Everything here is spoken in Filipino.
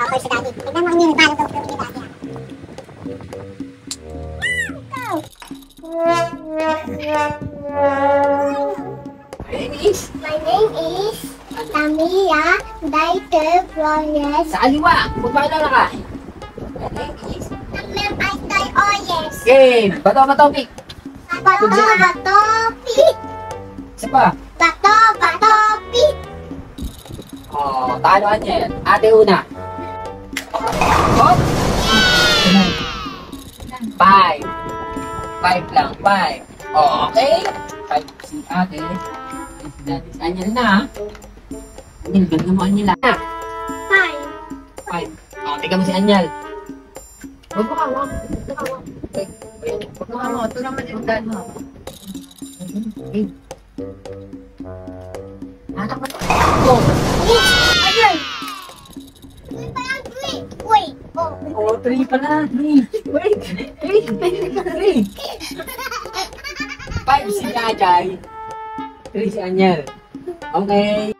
Okay, si Daddy. Tignan mo kung yung balot ng fruit ni Daddy. My name is Tamia Daite Flores. Sa kaliwa, magpakilala ka. My name is... Tamir Aitay Oyes. Game! Bato, pick. Bato, bato, pit. Isa pa. Bato, bato, pit. Oh, talo niya yan. Ate una. Hop! 5. 5 lang, 5. Oh, okay. 5 si ate. Si daddy. Si Anyel na. Anyel, ganda mo Anyel ah. 5. Oh, tingnan mo si Anyel. Huwag mo kawak. Okay. Huwag mo kawak. Ito naman yung dad mo. Okay. Atak mo. Go! Ayun! Parang three. Wait. Oh, 3 pala. 3. Wait. 3. 5 si Jajay. 3 si Anyel. Okay.